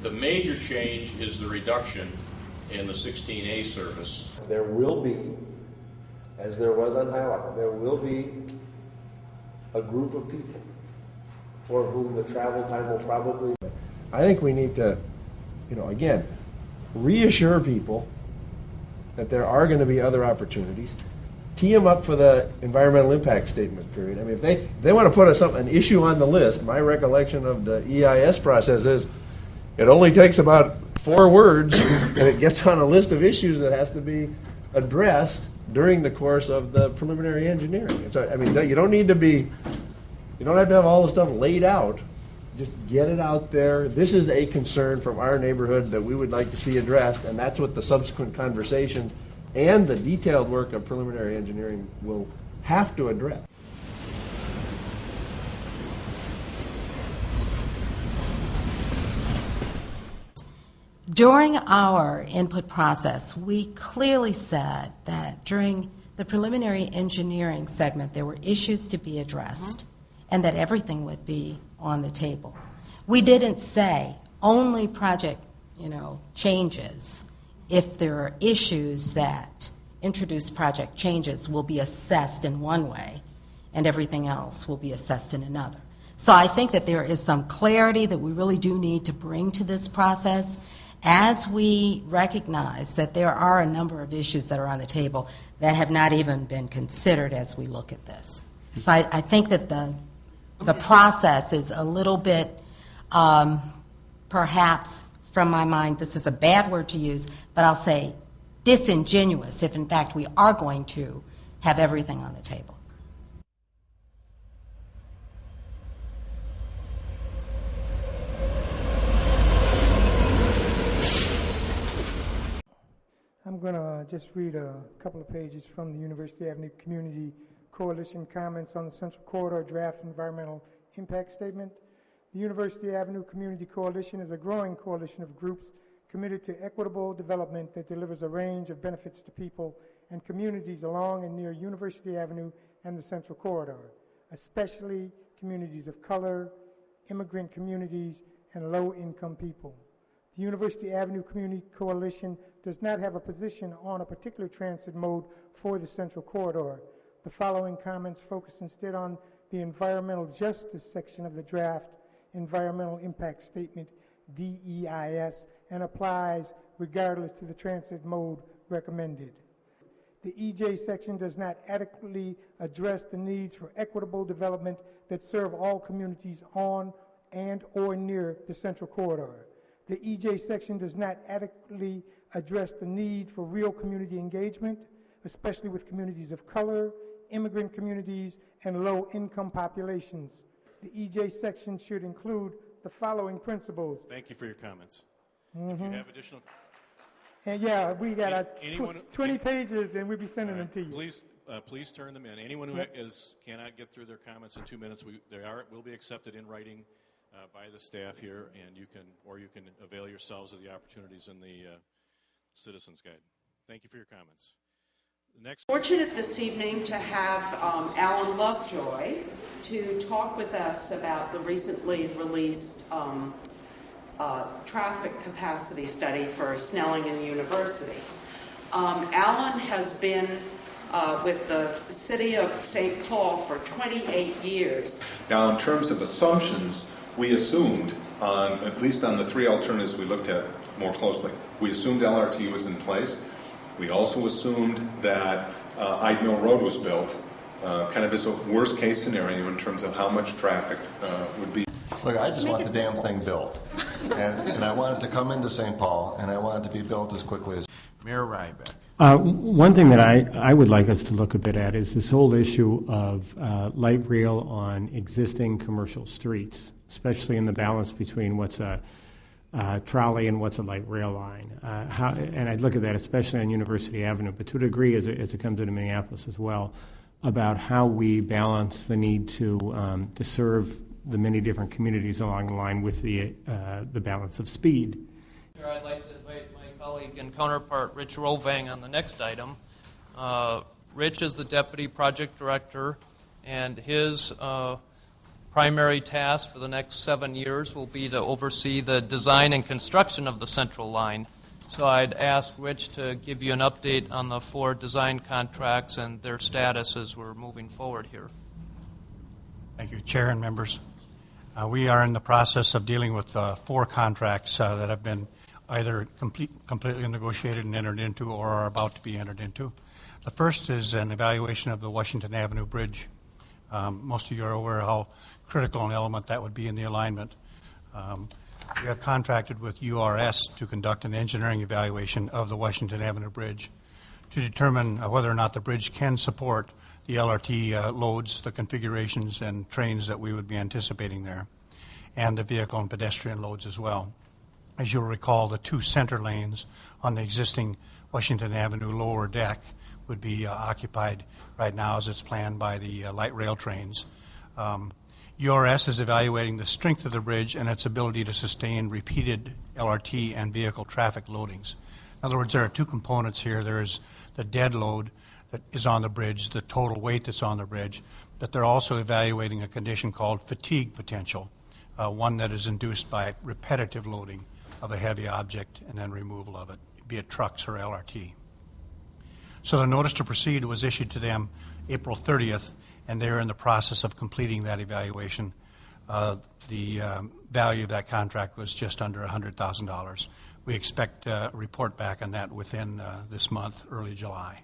the major change is the reduction in the 16A service. There will be, as there was on Hiawatha, there will be a group of people for whom the travel time will probably... I think we need to, again, reassure people that there are going to be other opportunities. Tee them up for the environmental impact statement period. I mean, if they want to put an issue on the list, my recollection of the EIS process is it only takes about 4 words and it gets on a list of issues that has to be addressed during the course of the preliminary engineering. You don't have to have all the stuff laid out. Just get it out there. This is a concern from our neighborhood that we would like to see addressed, and that's what the subsequent conversations and the detailed work of preliminary engineering will have to address. During our input process, we clearly said that during the preliminary engineering segment, there were issues to be addressed and that everything would be on the table. We didn't say only project, changes. If there are issues that introduce project changes will be assessed in one way and everything else will be assessed in another. So I think that there is some clarity that we really do need to bring to this process as we recognize that there are a number of issues that are on the table that have not even been considered as we look at this. So I think that the process is a little bit, perhaps, from my mind, this is a bad word to use, but I'll say disingenuous if, in fact, we are going to have everything on the table. I'm going to just read a couple of pages from the University Avenue Community Coalition comments on the Central Corridor Draft Environmental Impact Statement. The University Avenue Community Coalition is a growing coalition of groups committed to equitable development that delivers a range of benefits to people and communities along and near University Avenue and the Central Corridor, especially communities of color, immigrant communities, and low-income people. The University Avenue Community Coalition does not have a position on a particular transit mode for the Central Corridor. The following comments focus instead on the environmental justice section of the draft Environmental Impact Statement, DEIS, and applies regardless to the transit mode recommended. The EJ section does not adequately address the needs for equitable development that serve all communities on and or near the Central Corridor. The EJ section does not adequately address the need for real community engagement, especially with communities of color, immigrant communities, and low-income populations. The EJ section should include the following principles. Thank you for your comments. Mm-hmm. If you have additional... And yeah, we got 20 pages, and we'll be sending them to you. Please turn them in. Anyone who cannot get through their comments in 2 minutes, will be accepted in writing by the staff here, and you can avail yourselves of the opportunities in the Citizens Guide. Thank you for your comments. Next. Fortunate this evening to have Alan Lovejoy to talk with us about the recently released traffic capacity study for Snellingen University. Alan has been with the city of St. Paul for 28 years. Now, in terms of assumptions, we assumed, at least on the 3 alternatives we looked at more closely, we assumed LRT was in place. We also assumed that Ide Mill Road was built, kind of as a worst case scenario in terms of how much traffic would be. Look, I just want the damn thing built. And I want it to come into St. Paul, and I want it to be built as quickly as... Mayor Ryback. One thing that I would like us to look a bit at is this whole issue of light rail on existing commercial streets, especially in the balance between what's a trolley and what's a light rail line. And I'd look at that especially on University Avenue, but to a degree as it comes into Minneapolis as well, about how we balance the need to serve the many different communities along the line with the balance of speed. I'd like to invite my colleague and counterpart, Rich Rovang, on the next item. Rich is the Deputy Project Director, and his primary task for the next 7 years will be to oversee the design and construction of the central line. So I'd ask Rich to give you an update on the 4 design contracts and their status as we're moving forward here. Thank you, Chair and members. We are in the process of dealing with 4 contracts that have been either completely negotiated and entered into or are about to be entered into. The first is an evaluation of the Washington Avenue Bridge. Most of you are aware how critical an element that would be in the alignment. We have contracted with URS to conduct an engineering evaluation of the Washington Avenue Bridge to determine whether or not the bridge can support the LRT loads, the configurations and trains that we would be anticipating there, and the vehicle and pedestrian loads as well. As you'll recall, the 2 center lanes on the existing Washington Avenue lower deck would be occupied right now as it's planned by the light rail trains. URS is evaluating the strength of the bridge and its ability to sustain repeated LRT and vehicle traffic loadings. In other words, there are 2 components here. There is the dead load that is on the bridge, the total weight that's on the bridge, but they're also evaluating a condition called fatigue potential, one that is induced by repetitive loading of a heavy object and then removal of it, be it trucks or LRT. So the notice to proceed was issued to them April 30th, and they're in the process of completing that evaluation. The value of that contract was just under $100,000. We expect a report back on that within this month, early July.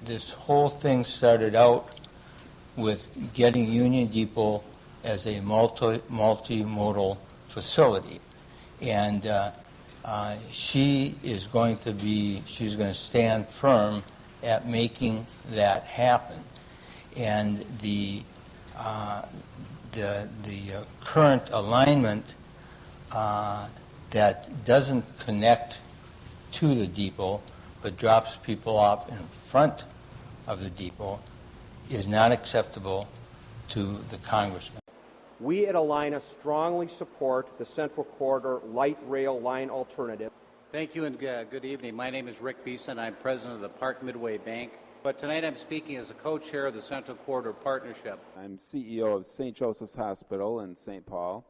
This whole thing started out with getting Union Depot as a multimodal facility, and she's going to stand firm at making that happen. And the current alignment that doesn't connect to the depot but drops people off in front of the depot is not acceptable to the congressman. We at Alina strongly support the Central Corridor light rail line alternative. Thank you and good evening. My name is Rick Beeson. I'm president of the Park Midway Bank. But tonight I'm speaking as a co-chair of the Central Corridor Partnership. I'm CEO of St. Joseph's Hospital in St. Paul,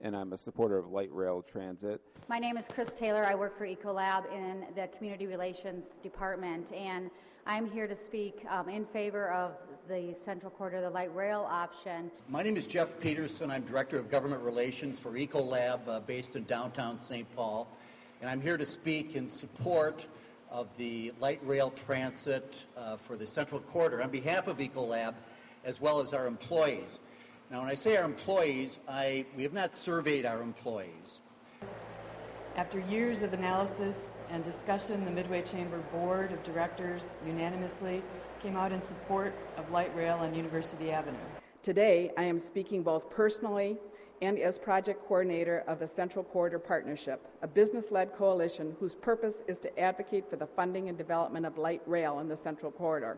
and I'm a supporter of light rail transit. My name is Chris Taylor. I work for Ecolab in the Community Relations Department, and I'm here to speak in favor of the Central Corridor, the light rail option. My name is Jeff Peterson. I'm Director of Government Relations for Ecolab based in downtown St. Paul, and I'm here to speak in support of the light rail transit for the Central Corridor on behalf of Ecolab as well as our employees. Now, when I say our employees, we have not surveyed our employees. After years of analysis and discussion, the Midway Chamber Board of Directors unanimously came out in support of light rail on University Avenue. Today, I am speaking both personally and as project coordinator of the Central Corridor Partnership, a business-led coalition whose purpose is to advocate for the funding and development of light rail in the Central Corridor.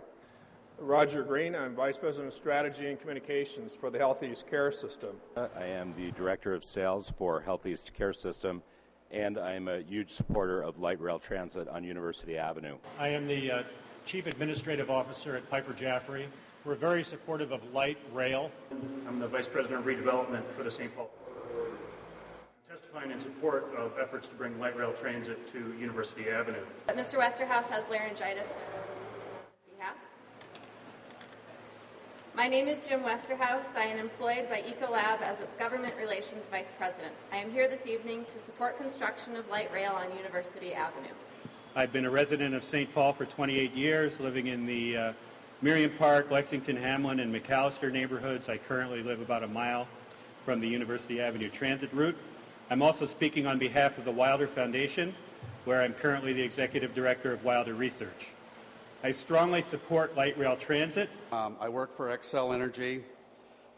Roger Green, I'm Vice President of Strategy and Communications for the Healthiest Care System. I am the Director of Sales for Healthiest Care System, and I'm a huge supporter of light rail transit on University Avenue. I am the Chief Administrative Officer at Piper Jaffray. We're very supportive of light rail. I'm the Vice President of Redevelopment for the St. Paul. Testifying in support of efforts to bring light rail transit to University Avenue. Mr. Westerhouse has laryngitis on his behalf. My name is Jim Westerhouse. I am employed by Ecolab as its Government Relations Vice President. I am here this evening to support construction of light rail on University Avenue. I've been a resident of St. Paul for 28 years, living in the Miriam Park, Lexington, Hamlin, and McAllister neighborhoods. I currently live about a mile from the University Avenue transit route. I'm also speaking on behalf of the Wilder Foundation, where I'm currently the Executive Director of Wilder Research. I strongly support light rail transit. I work for Xcel Energy,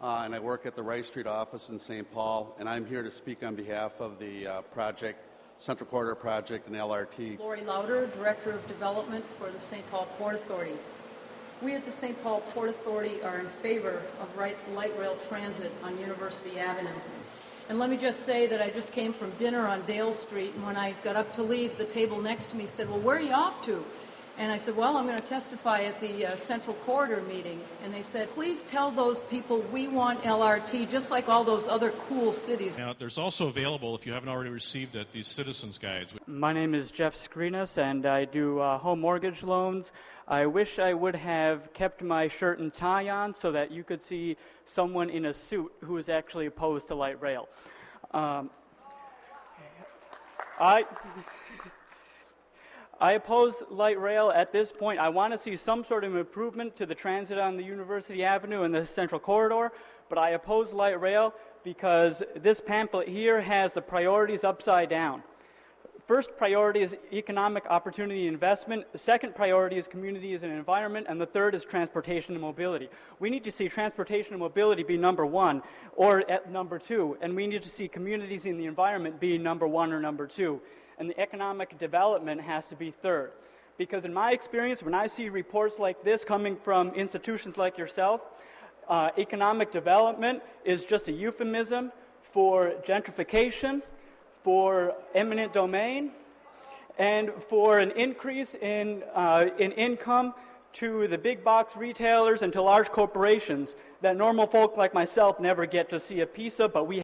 and I work at the Rice Street office in St. Paul, and I'm here to speak on behalf of the project, Central Corridor Project and LRT. Lori Lauder, Director of Development for the St. Paul Port Authority. We at the St. Paul Port Authority are in favor of light rail transit on University Avenue. And let me just say that I just came from dinner on Dale Street, and when I got up to leave, the table next to me said, "Well, where are you off to?" And I said, "Well, I'm going to testify at the Central Corridor meeting." And they said, "Please tell those people we want LRT just like all those other cool cities." Now, there's also available, if you haven't already received it, these citizens guides. My name is Jeff Skrinas, and I do home mortgage loans. I wish I would have kept my shirt and tie on so that you could see someone in a suit who is actually opposed to light rail. I oppose light rail at this point. I want to see some sort of improvement to the transit on the University Avenue and the Central Corridor, but I oppose light rail because this pamphlet here has the priorities upside down. First priority is economic opportunity investment. The second priority is communities and environment. And the third is transportation and mobility. We need to see transportation and mobility be number one or at number two. And we need to see communities and the environment be number one or number two. And the economic development has to be third. Because in my experience, when I see reports like this coming from institutions like yourself, economic development is just a euphemism for gentrification, for eminent domain, and for an increase in income to the big box retailers and to large corporations that normal folk like myself never get to see a piece of, but we